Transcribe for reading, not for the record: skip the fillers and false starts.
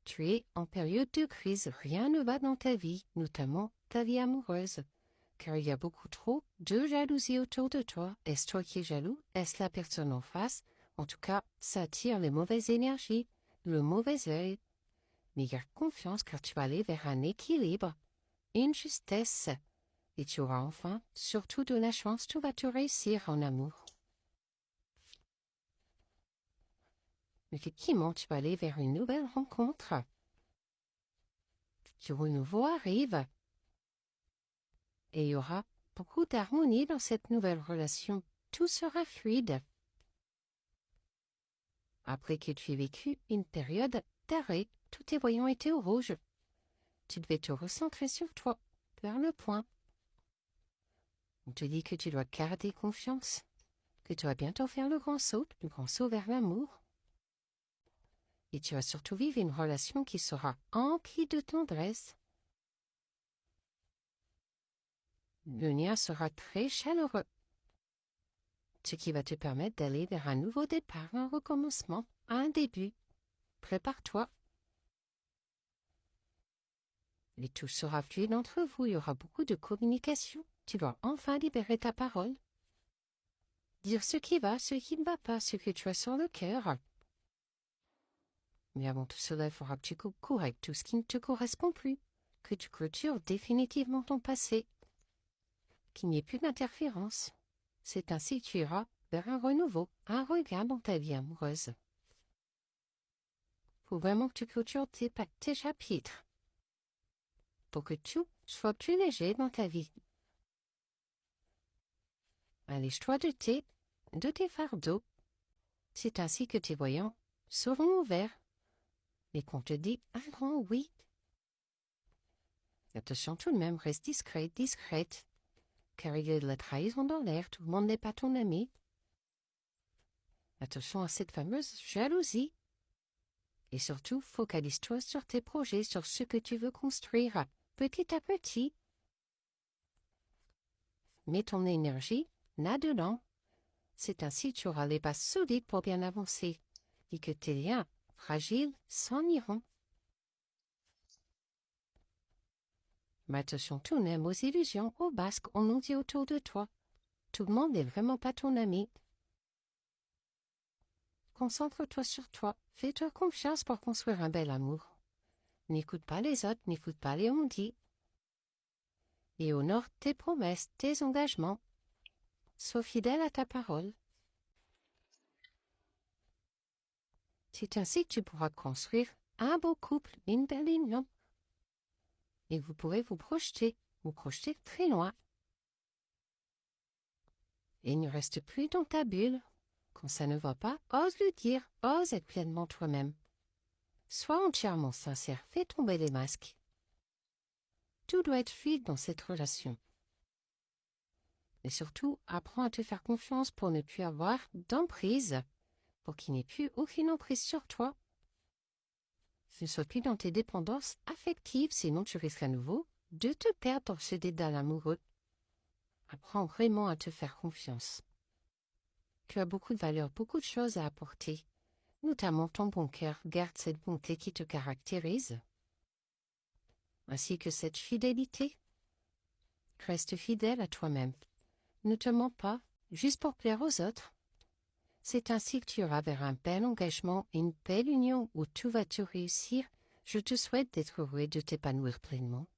Tu es en période de crise, rien ne va dans ta vie, notamment ta vie amoureuse, car il y a beaucoup trop de jalousie autour de toi. Est-ce toi qui es jaloux? Est-ce la personne en face? En tout cas, ça attire les mauvaises énergies, le mauvais œil. Mais garde confiance car tu vas aller vers un équilibre, une justesse, et tu auras enfin surtout de la chance, tu vas te réussir en amour. Effectivement, tu vas aller vers une nouvelle rencontre. Du renouveau arrive. Et il y aura beaucoup d'harmonie dans cette nouvelle relation. Tout sera fluide. Après que tu aies vécu une période d'arrêt, tous tes voyants étaient au rouge. Tu devais te recentrer sur toi, vers le point. On te dit que tu dois garder confiance, que tu vas bientôt faire le grand saut vers l'amour. Et tu vas surtout vivre une relation qui sera emplie de tendresse. Le lien sera très chaleureux, ce qui va te permettre d'aller vers un nouveau départ, un recommencement, un début. Prépare-toi. Et tout sera fluide entre vous, il y aura beaucoup de communication. Tu dois enfin libérer ta parole. Dire ce qui va, ce qui ne va pas, ce que tu as sur le cœur. Mais avant tout cela, il faudra que tu coupes court avec tout ce qui ne te correspond plus, que tu clôtures définitivement ton passé, qu'il n'y ait plus d'interférence. C'est ainsi que tu iras vers un renouveau, un regain dans ta vie amoureuse. Faut vraiment que tu clôtures tes chapitres, pour que tout soit plus léger dans ta vie. Allège-toi de tes fardeaux. C'est ainsi que tes voyants seront ouverts et qu'on te dit un grand oui. Attention tout de même, reste discrète, car il y a de la trahison dans l'air, tout le monde n'est pas ton ami. Attention à cette fameuse jalousie. Et surtout, focalise-toi sur tes projets, sur ce que tu veux construire, petit à petit. Mets ton énergie là-dedans. C'est ainsi que tu auras les bases solides pour bien avancer, et que tes liens fragiles s'en iront. Mais attention tout de même aux illusions, aux basques, on nous dit autour de toi. Tout le monde n'est vraiment pas ton ami. Concentre-toi sur toi, fais-toi confiance pour construire un bel amour. N'écoute pas les autres, n'écoute pas les on-dit. Et honore tes promesses, tes engagements. Sois fidèle à ta parole. C'est ainsi que tu pourras construire un beau couple, une belle union. Et vous pourrez vous projeter très loin. Et il ne reste plus dans ta bulle. Quand ça ne va pas, ose le dire, ose être pleinement toi-même. Sois entièrement sincère, fais tomber les masques. Tout doit être fluide dans cette relation. Et surtout, apprends à te faire confiance pour ne plus avoir d'emprise, pour qu'il n'y ait plus aucune emprise sur toi. Ne sois plus dans tes dépendances affectives, sinon tu risques à nouveau de te perdre dans ce dédale amoureux. Apprends vraiment à te faire confiance. Tu as beaucoup de valeur, beaucoup de choses à apporter, notamment ton bon cœur. Garde cette bonté qui te caractérise, ainsi que cette fidélité. Reste fidèle à toi-même. Ne te mens pas, juste pour plaire aux autres. C'est ainsi que tu iras vers un bel engagement, une belle union où tout va te réussir. Je te souhaite d'être heureux et de t'épanouir pleinement.